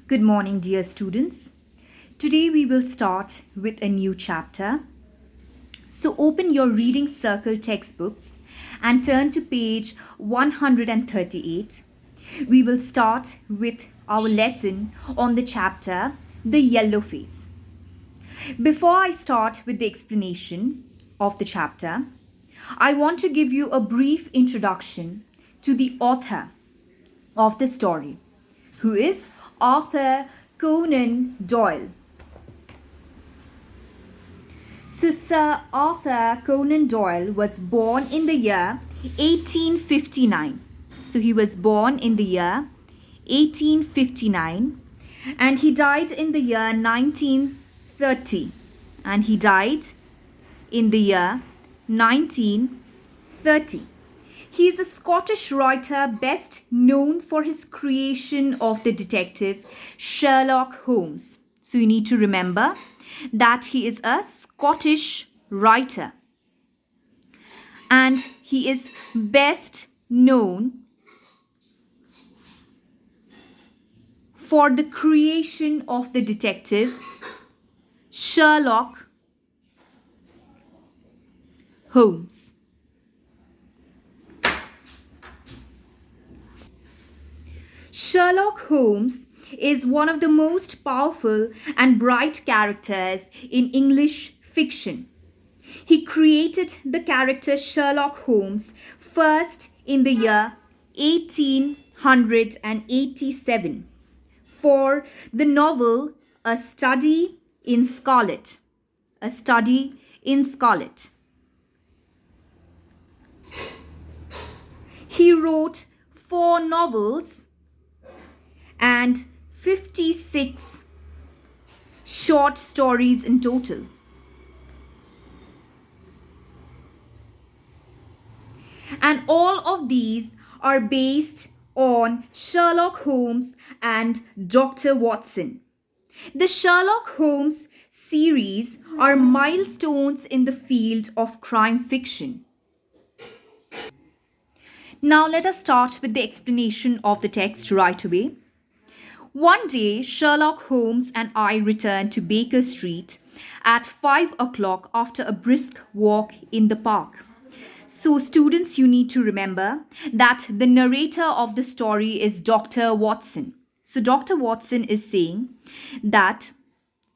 Good morning, dear students. Today we will start with a new chapter. So open your reading circle textbooks and turn to page 138. We will start with our lesson on the chapter The Yellow Face. Before I start with the explanation of the chapter, I want to give you a brief introduction to the author of the story, who is Author Conan Doyle. So Sir Arthur Conan Doyle was born in the year 1859. So he was born in the year 1859 and he died in the year 1930. And he died in the year 1930. He is a Scottish writer best known for his creation of the detective Sherlock Holmes. So you need to remember that he is a Scottish writer. And he is best known for the creation of the detective Sherlock Holmes. Sherlock Holmes is one of the most powerful and bright characters in English fiction. He created the character Sherlock Holmes first in the year 1887 for the novel A Study in Scarlet. A Study in Scarlet. He wrote 4 novels and 56 short stories in total. And all of these are based on Sherlock Holmes and Dr. Watson. The Sherlock Holmes series are milestones in the field of crime fiction. Now let us start with the explanation of the text right away. One day, Sherlock Holmes and I returned to Baker Street at 5 o'clock after a brisk walk in the park. So students, you need to remember that the narrator of the story is Dr. Watson. So Dr. Watson is saying that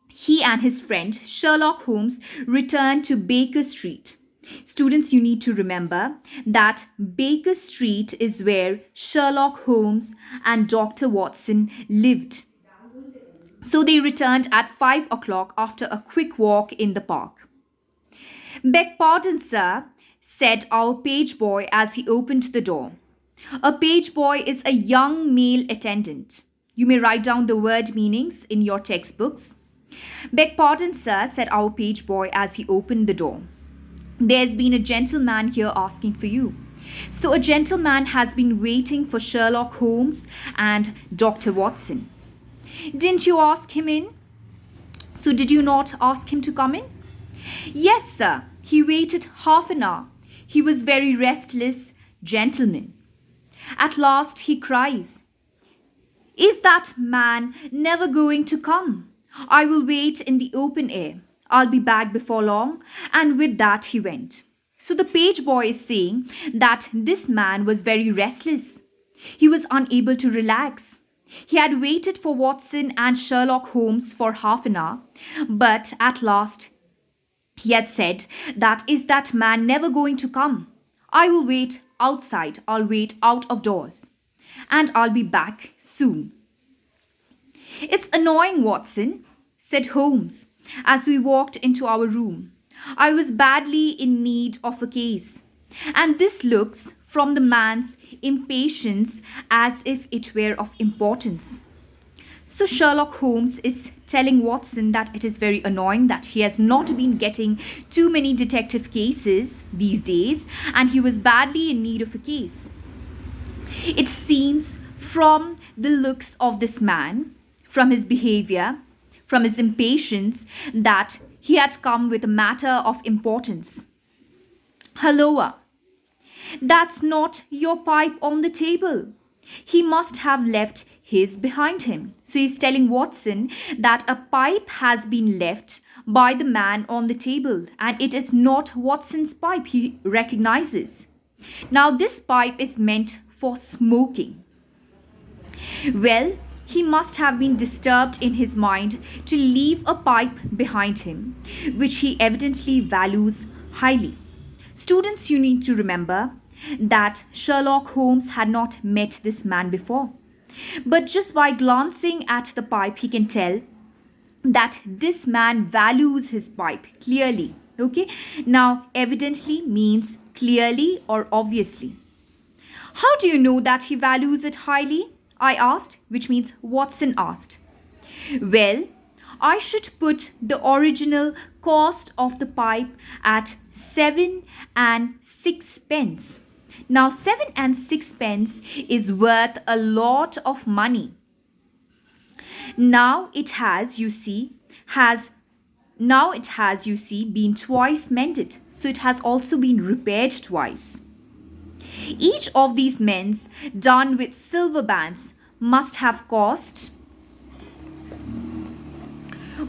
he and his friend Sherlock Holmes returned to Baker Street. Students, you need to remember that Baker Street is where Sherlock Holmes and Dr. Watson lived. So they returned at 5 o'clock after a quick walk in the park. "Beg pardon, sir," said our page boy as he opened the door. A page boy is a young male attendant. You may write down the word meanings in your textbooks. "Beg pardon, sir," said our page boy as he opened the door. "There's been a gentleman here asking for you." So a gentleman has been waiting for Sherlock Holmes and Dr. Watson. "Didn't you ask him in?" So did you not ask him to come in? "Yes, sir. He waited half an hour. He was very restless gentleman. At last he cries, 'Is that man never going to come? I will wait in the open air. I'll be back before long.' And with that he went. So the page boy is saying that this man was very restless. He was unable to relax. He had waited for Watson and Sherlock Holmes for half an hour, but at last he had said that, 'Is that man never going to come? I will wait outside. I'll wait out of doors. And I'll be back soon.' 'It's annoying, Watson,' said Holmes, as we walked into our room. 'I was badly in need of a case. And this looks from the man's impatience as if it were of importance.' So Sherlock Holmes is telling Watson that it is very annoying that he has not been getting too many detective cases these days and he was badly in need of a case. It seems from the looks of this man, from his behavior, from his impatience, that he had come with a matter of importance. Halloa! That's not your pipe on the table. He must have left he's behind him. So he's telling Watson that a pipe has been left by the man on the table and it is not Watson's pipe he recognizes. Now, this pipe is meant for smoking. Well, he must have been disturbed in his mind to leave a pipe behind him, which he evidently values highly. Students, you need to remember that Sherlock Holmes had not met this man before. But just by glancing at the pipe, he can tell that this man values his pipe clearly. Okay? Now, evidently means clearly or obviously. How do you know that he values it highly? I asked, which means Watson asked. Well, I should put the original cost of the pipe at 7 and 6 pence. Now, 7 and 6 pence is worth a lot of money. Now it has, you see, been twice mended. So it has also been repaired twice. Each of these mends, done with silver bands, must have cost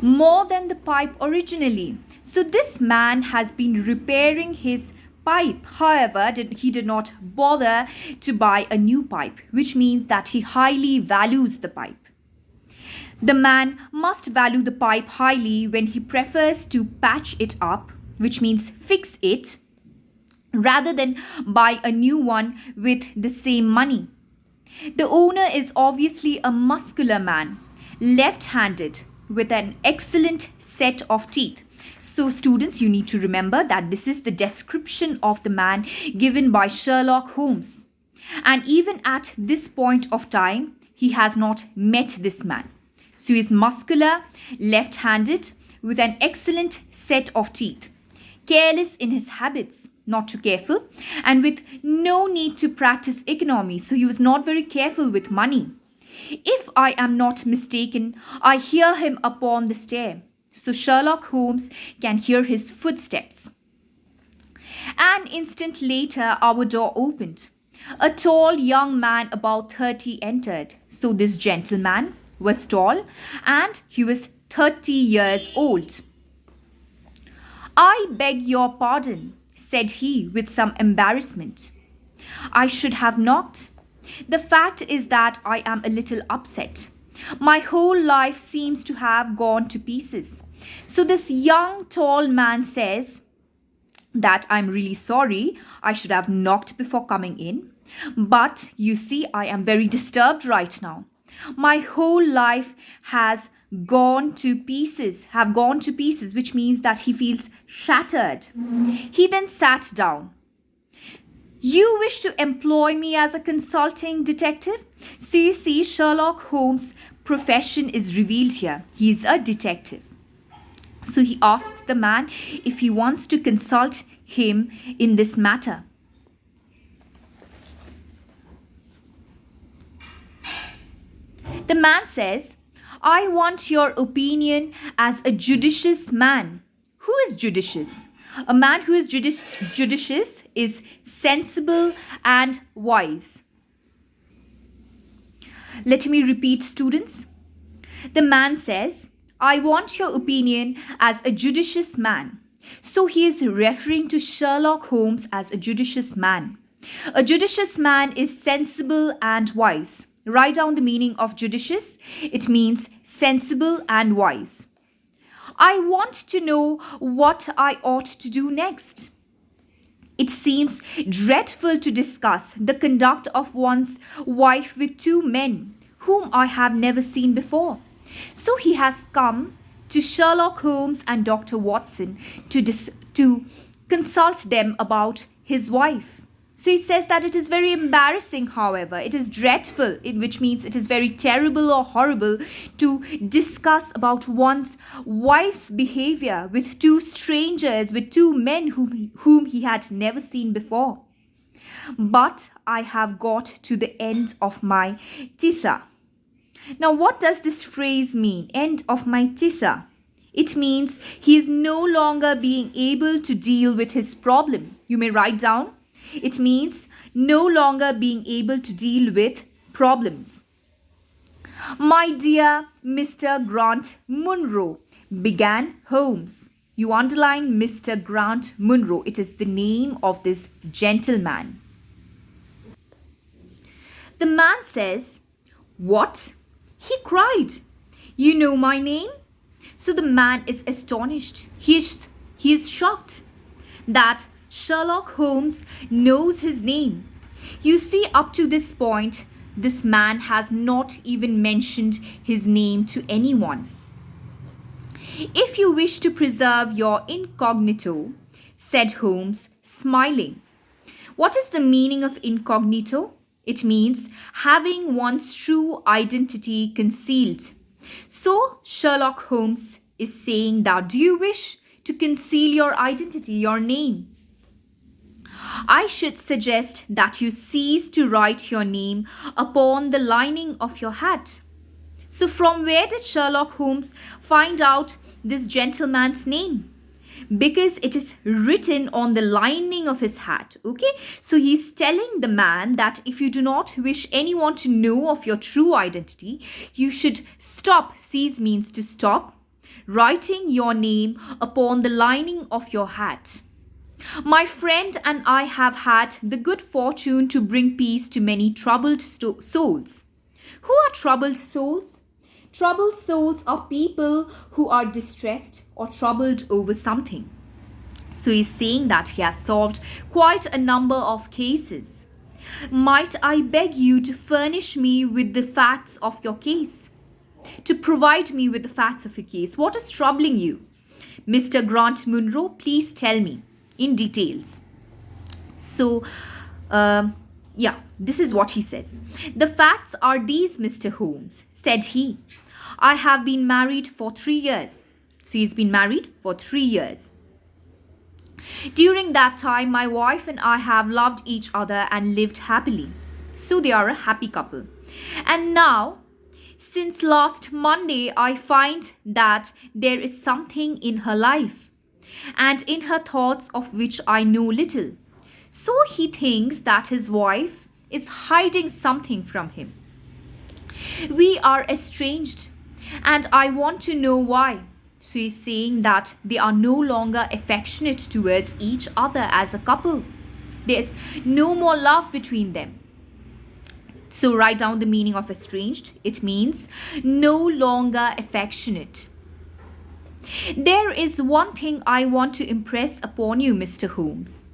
more than the pipe originally. So this man has been repairing his pipe. However, he did not bother to buy a new pipe, which means that he highly values the pipe. The man must value the pipe highly when he prefers to patch it up, which means fix it, rather than buy a new one with the same money. The owner is obviously a muscular man, left-handed, with an excellent set of teeth. So students, you need to remember that this is the description of the man given by Sherlock Holmes. And even at this point of time, he has not met this man. So he is muscular, left-handed, with an excellent set of teeth, careless in his habits, not too careful, and with no need to practice economy. So he was not very careful with money. If I am not mistaken, I hear him upon the stair. So Sherlock Holmes can hear his footsteps. An instant later, our door opened. A tall young man about 30 entered. So this gentleman was tall and he was 30 years old. I beg your pardon, said he with some embarrassment. I should have knocked. The fact is that I am a little upset. My whole life seems to have gone to pieces. So this young tall man says that I'm really sorry. I should have knocked before coming in. But you see, I am very disturbed right now. My whole life has gone to pieces, which means that he feels shattered. He then sat down. You wish to employ me as a consulting detective? So you see, Sherlock Holmes' profession is revealed here. He is a detective. So he asks the man if he wants to consult him in this matter. The man says, I want your opinion as a judicious man. Who is judicious? A man who is judicious is sensible and wise. Let me repeat, students. The man says, I want your opinion as a judicious man. So he is referring to Sherlock Holmes as a judicious man. A judicious man is sensible and wise. Write down the meaning of judicious. It means sensible and wise. I want to know what I ought to do next. It seems dreadful to discuss the conduct of one's wife with two men whom I have never seen before. So he has come to Sherlock Holmes and Dr. Watson to consult them about his wife. So he says that it is very embarrassing, however. It is dreadful, which means it is very terrible or horrible to discuss about one's wife's behavior with two strangers, with two men whom he had never seen before. But I have got to the end of my titha. Now, what does this phrase mean? End of my titha. It means he is no longer being able to deal with his problem. You may write down. It means no longer being able to deal with problems. My dear Mr. Grant Munro, began Holmes. You underline Mr. Grant Munro. It is the name of this gentleman. The man says, "What?" He cried. "You know my name?" So the man is astonished. He is shocked that Sherlock Holmes knows his name. You see, up to this point, this man has not even mentioned his name to anyone. "If you wish to preserve your incognito," said Holmes, smiling. What is the meaning of incognito? It means having one's true identity concealed. So Sherlock Holmes is saying that, do you wish to conceal your identity, your name? I should suggest that you cease to write your name upon the lining of your hat. So from where did Sherlock Holmes find out this gentleman's name? Because it is written on the lining of his hat. Okay, so he's telling the man that if you do not wish anyone to know of your true identity, you should stop, cease means to stop, writing your name upon the lining of your hat. My friend and I have had the good fortune to bring peace to many troubled souls. Who are troubled souls? Troubled souls are people who are distressed or troubled over something. So he's saying that he has solved quite a number of cases. Might I beg you to furnish me with the facts of your case? To provide me with the facts of your case. What is troubling you? Mr. Grant Munro, please tell me in details. So, this is what he says. The facts are these, Mr. Holmes, said he. I have been married for 3 years. So he's been married for 3 years. During that time, my wife and I have loved each other and lived happily. So they are a happy couple. And now, since last Monday, I find that there is something in her life and in her thoughts of which I know little. So he thinks that his wife is hiding something from him. We are estranged and I want to know why. So he's saying that they are no longer affectionate towards each other as a couple. There's no more love between them. So write down the meaning of estranged. It means no longer affectionate. There is one thing I want to impress upon you, Mr. Holmes.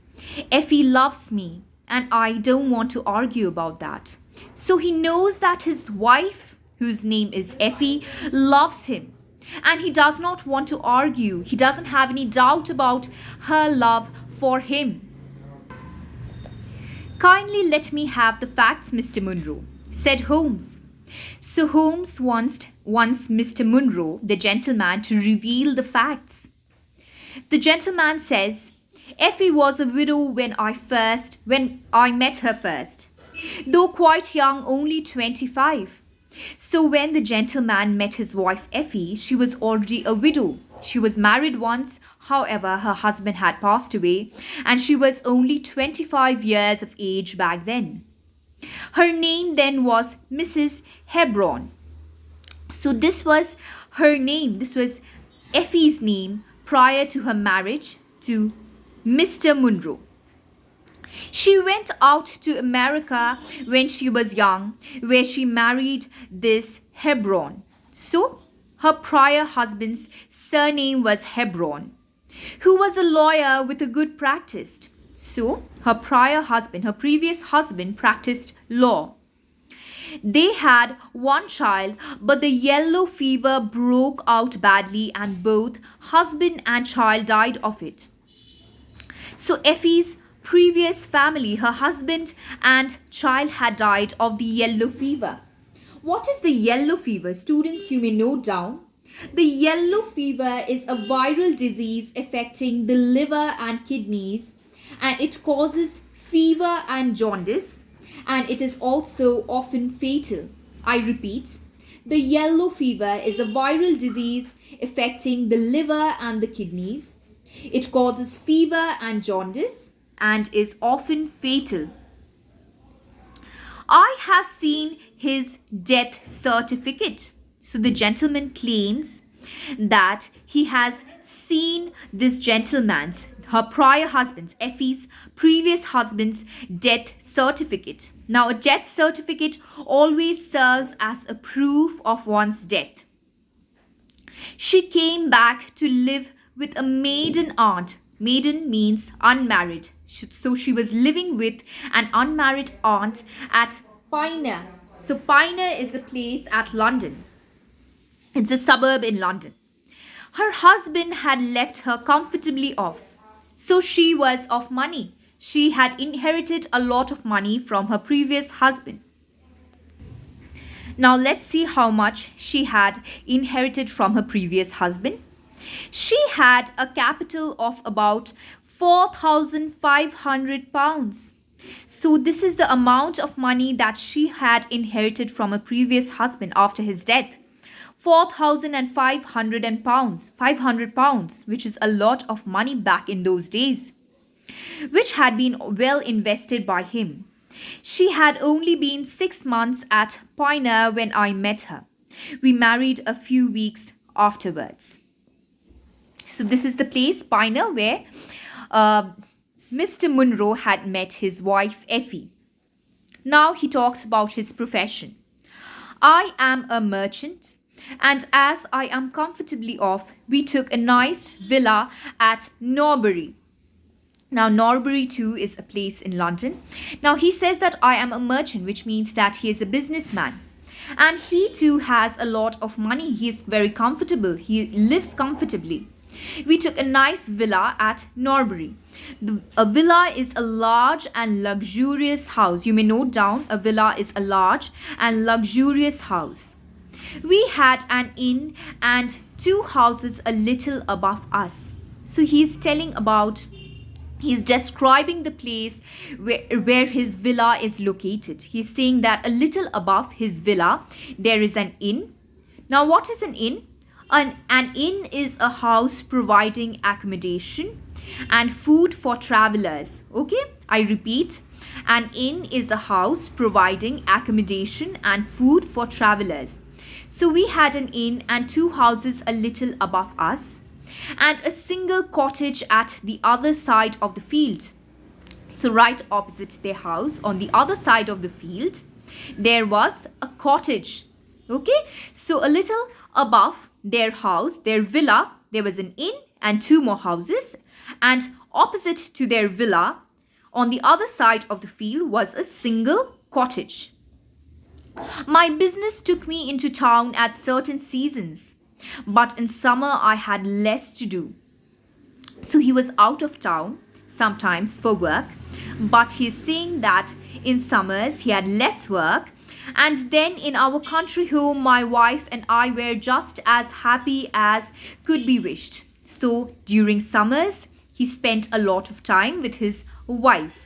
Effie loves me and I don't want to argue about that. So he knows that his wife, whose name is Effie, loves him. And he does not want to argue. He doesn't have any doubt about her love for him. Kindly let me have the facts, Mr. Munro, said Holmes. So Holmes wants Mr. Munro, the gentleman, to reveal the facts. The gentleman says, Effie was a widow when I met her first, though quite young, only 25. So when the gentleman met his wife Effie, she was already a widow. She was married once, however, her husband had passed away, and she was only 25 years of age back then. Her name then was Mrs. Hebron. So this was her name. This was Effie's name prior to her marriage to Mr. Munro. She went out to America when she was young, where she married this Hebron. So, her prior husband's surname was Hebron, who was a lawyer with a good practice. So, her previous husband practiced law. They had one child, but the yellow fever broke out badly and both husband and child died of it. So, Effie's previous family, her husband and child had died of the yellow fever. What is the yellow fever? Students, you may note down. The yellow fever is a viral disease affecting the liver and kidneys, and it causes fever and jaundice, and it is also often fatal. I repeat, the yellow fever is a viral disease affecting the liver and the kidneys. It causes fever and jaundice and is often fatal. I have seen his death certificate. So the gentleman claims that he has seen this gentleman's, her prior husband's, Effie's previous husband's death certificate. Now, a death certificate always serves as a proof of one's death. She came back to live with a maiden aunt. Maiden means unmarried. So she was living with an unmarried aunt at Pioneer. So Pioneer is a place at London. It's a suburb in London. Her husband had left her comfortably off. So she was of money. She had inherited a lot of money from her previous husband. Now let's see how much she had inherited from her previous husband. She had a capital of about £4,500. So this is the amount of money that she had inherited from her previous husband after his death. £4,500, which is a lot of money back in those days, which had been well invested by him. She had only been 6 months at Pioneer when I met her. We married a few weeks afterwards. So this is the place, Pioneer, where Mr. Munro had met his wife, Effie. Now he talks about his profession. I am a merchant, and as I am comfortably off, we took a nice villa at Norbury. Now, Norbury too is a place in London. Now, he says that I am a merchant, which means that he is a businessman. And he too has a lot of money. He is very comfortable. He lives comfortably. We took a nice villa at Norbury. A villa is a large and luxurious house. You may note down, a villa is a large and luxurious house. We had an inn and 2 houses a little above us. So he's describing the place where his villa is located. He's saying that a little above his villa, there is an inn. Now, what is an inn? An inn is a house providing accommodation and food for travelers. Okay, I repeat. An inn is a house providing accommodation and food for travelers. So we had an inn and 2 houses a little above us, and a single cottage at the other side of the field. So right opposite their house, on the other side of the field, there was a cottage. Okay, so a little above their house, their villa, there was an inn and 2 more houses, and opposite to their villa, on the other side of the field, was a single cottage. My business took me into town at certain seasons, but in summer I had less to do. So he was out of town sometimes for work, but he's saying that in summers he had less work. And then in our country home, my wife and I were just as happy as could be wished. So during summers, he spent a lot of time with his wife.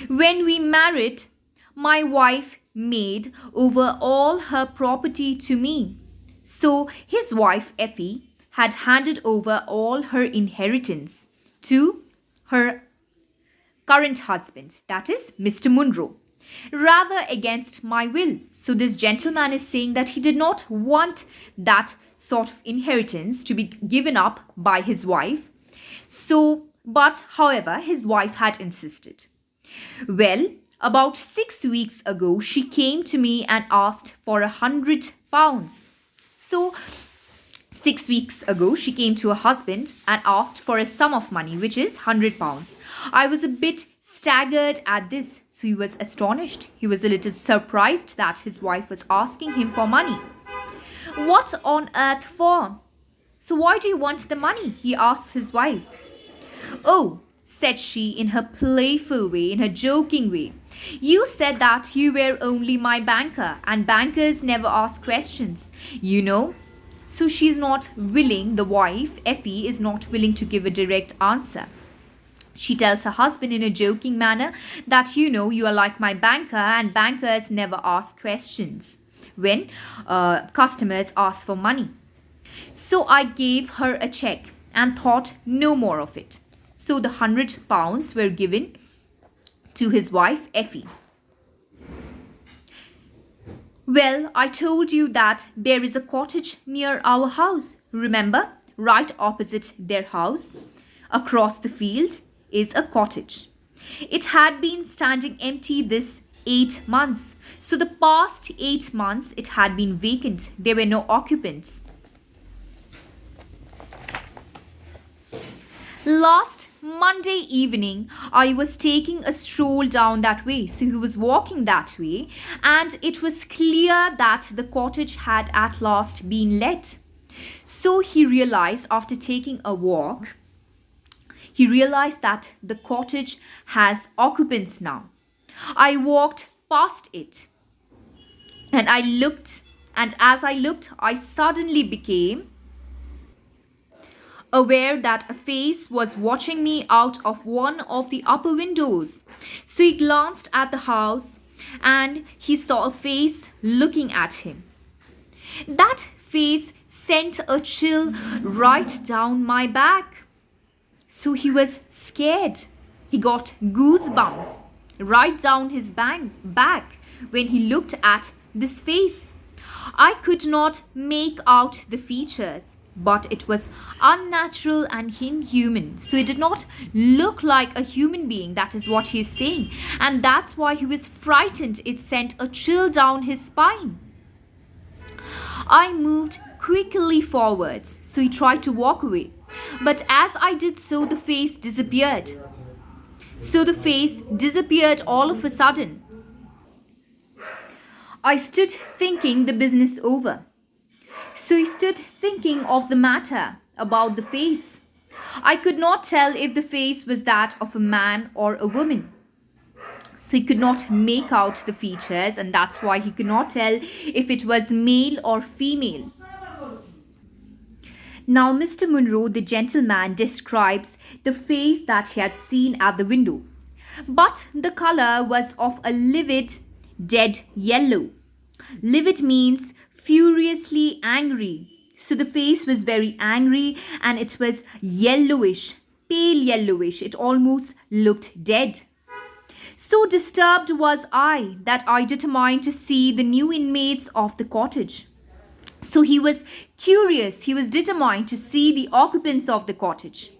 When we married, my wife made over all her property to me. So his wife, Effie, had handed over all her inheritance to her current husband, that is Mr. Munro, rather against my will. So this gentleman is saying that he did not want that sort of inheritance to be given up by his wife. But however, his wife had insisted. Well, about 6 weeks ago, she came to me and asked for £100. So 6 weeks ago, she came to her husband and asked for a sum of money, which is £100. I was a bit staggered at this, so he was astonished. He was a little surprised that his wife was asking him for money. What on earth for? So why do you want the money? He asks his wife. Oh, said she in her playful way, in her joking way. You said that you were only my banker, and bankers never ask questions, you know. So she's not willing, the wife, Effie, is not willing to give a direct answer. She tells her husband in a joking manner that, you know, you are like my banker and bankers never ask questions when customers ask for money. So I gave her a check and thought no more of it. So the £100 were given to his wife Effie. Well, I told you that there is a cottage near our house. Remember, right opposite their house, across the field, is a cottage. It had been standing empty this 8 months. So the past 8 months it had been vacant. There were no occupants. Last Monday evening, I was taking a stroll down that way. So he was walking that way, and it was clear that the cottage had at last been let. So he realized after taking a walk, he realized that the cottage has occupants now. I walked past it and I looked, and as I looked, I suddenly became aware that a face was watching me out of one of the upper windows. So he glanced at the house and he saw a face looking at him. That face sent a chill right down my back. So he was scared. He got goosebumps right down his back when he looked at this face. I could not make out the features, but it was unnatural and inhuman. So it did not look like a human being. That is what he is saying. And that's why he was frightened. It sent a chill down his spine. I moved quickly forwards. So he tried to walk away. But as I did so, the face disappeared. So the face disappeared all of a sudden. I stood thinking the business over. So he stood thinking of the matter about the face. I could not tell if the face was that of a man or a woman. So he could not make out the features, and that's why he could not tell if it was male or female. Now Mr. Munro, the gentleman, describes the face that he had seen at the window. But the color was of a livid, dead yellow. Livid means furiously angry. So the face was very angry and it was yellowish, pale yellowish. It almost looked dead. So disturbed was I that I determined to see the new inmates of the cottage. So he was curious. He was determined to see the occupants of the cottage.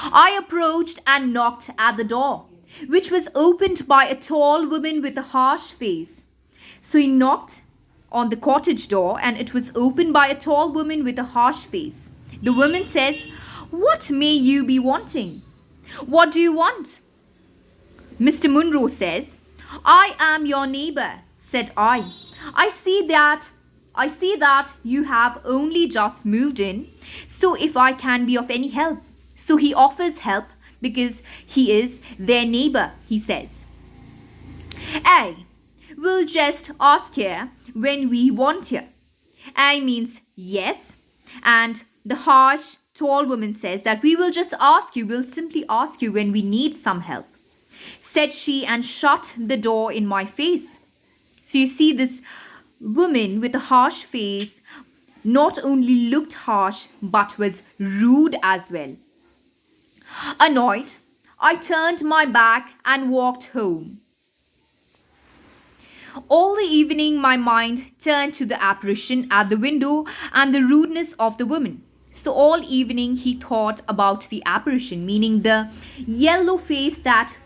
I approached and knocked at the door, which was opened by a tall woman with a harsh face. So he knocked on the cottage door and it was opened by a tall woman with a harsh face. The woman says, "What may you be wanting? What do you want?" Mr. Munro says, "I am your neighbor," said I. I see that you have only just moved in, so if I can be of any help." So he offers help because he is their neighbor, he says. "A, we'll just ask here when we want you." A means yes, and the harsh, tall woman says that we will just ask you, we'll simply ask you when we need some help, said she, and shut the door in my face. So you see, this woman with a harsh face not only looked harsh but was rude as well. Annoyed, I turned my back and walked home. All the evening my mind turned to the apparition at the window and the rudeness of the woman. So all evening he thought about the apparition, meaning the yellow face that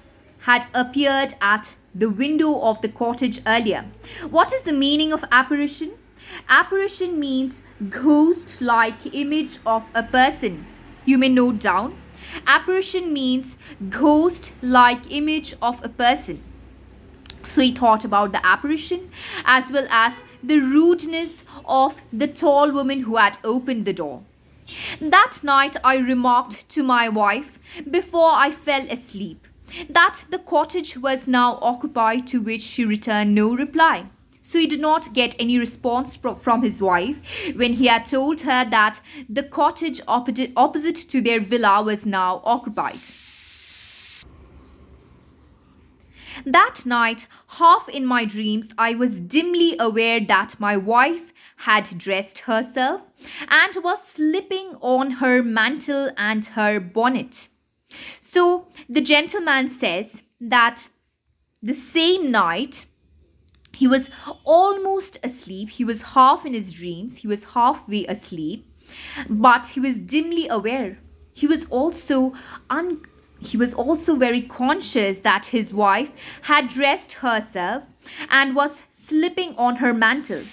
had appeared at the window of the cottage earlier. What is the meaning of apparition? Apparition means ghost-like image of a person. You may note down. Apparition means ghost-like image of a person. So he thought about the apparition as well as the rudeness of the tall woman who had opened the door. That night I remarked to my wife before I fell asleep that the cottage was now occupied, to which she returned no reply. So he did not get any response from his wife when he had told her that the cottage opposite to their villa was now occupied. That night, half in my dreams, I was dimly aware that my wife had dressed herself and was slipping on her mantle and her bonnet. So the gentleman says that the same night, he was almost asleep. He was half in his dreams. He was halfway asleep, but he was dimly aware. He was also he was also very conscious that his wife had dressed herself and was slipping on her mantle.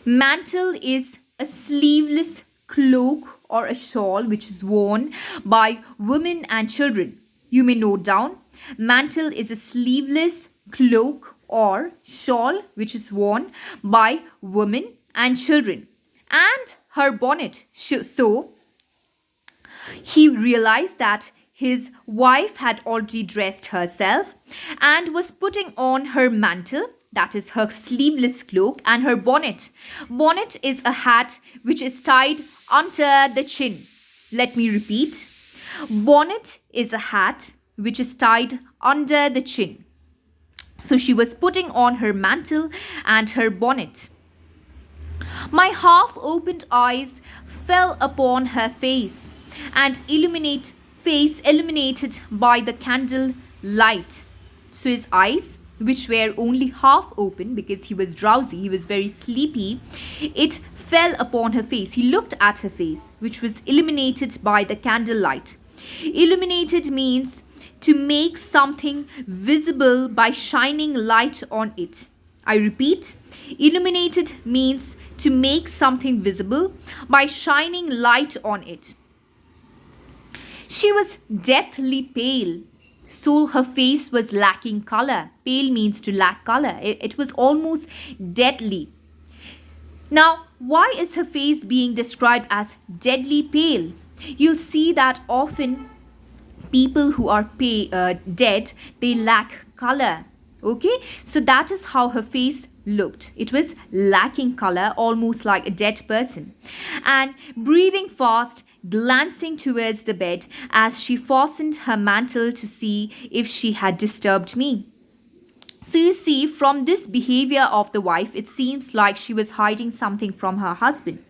Mantle is a sleeveless cloak or a shawl which is worn by women and children. You may note down, mantle is a sleeveless cloak or shawl which is worn by women and children. And her bonnet. So he realized that his wife had already dressed herself and was putting on her mantle, that is her sleeveless cloak, and her bonnet. Bonnet is a hat which is tied under the chin. Let me repeat. Bonnet is a hat which is tied under the chin. So she was putting on her mantle and her bonnet. My half-opened eyes fell upon her face and illuminated by the candle light. So his eyes, which were only half open because he was drowsy, he was very sleepy, it fell upon her face. He looked at her face, which was illuminated by the candle light. Illuminated means to make something visible by shining light on it. I repeat, illuminated means to make something visible by shining light on it. She was deathly pale, so her face was lacking color. Pale means to lack color. It was almost deadly. Now, why is her face being described as deadly pale? You'll see that often people who are dead, they lack color. Okay, so that is how her face looked. It was lacking color, almost like a dead person. And breathing fast, glancing towards the bed as she fastened her mantle to see if she had disturbed me. So you see, from this behavior of the wife, it seems like she was hiding something from her husband.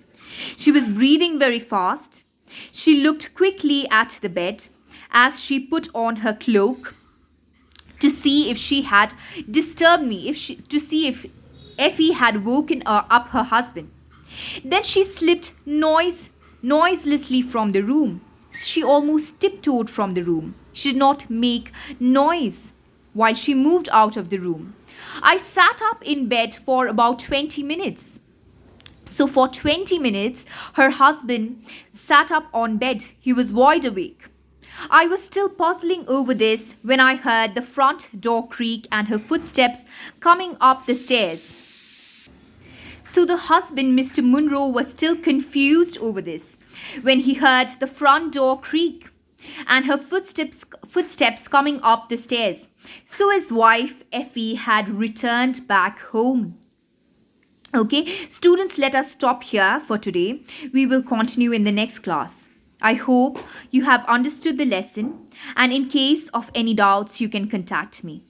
She was breathing very fast. She looked quickly at the bed as she put on her cloak to see if she had disturbed me, to see if Effie had woken up her husband. Then she slipped noiselessly from the room. She almost tiptoed from the room. She did not make noise while she moved out of the room. I sat up in bed for about 20 minutes. So for 20 minutes, her husband sat up on bed. He was wide awake. I was still puzzling over this when I heard the front door creak and her footsteps coming up the stairs. So the husband, Mr. Munro, was still confused over this when he heard the front door creak and her footsteps coming up the stairs. So his wife, Effie, had returned back home. Okay, students, let us stop here for today. We will continue in the next class. I hope you have understood the lesson, and in case of any doubts, you can contact me.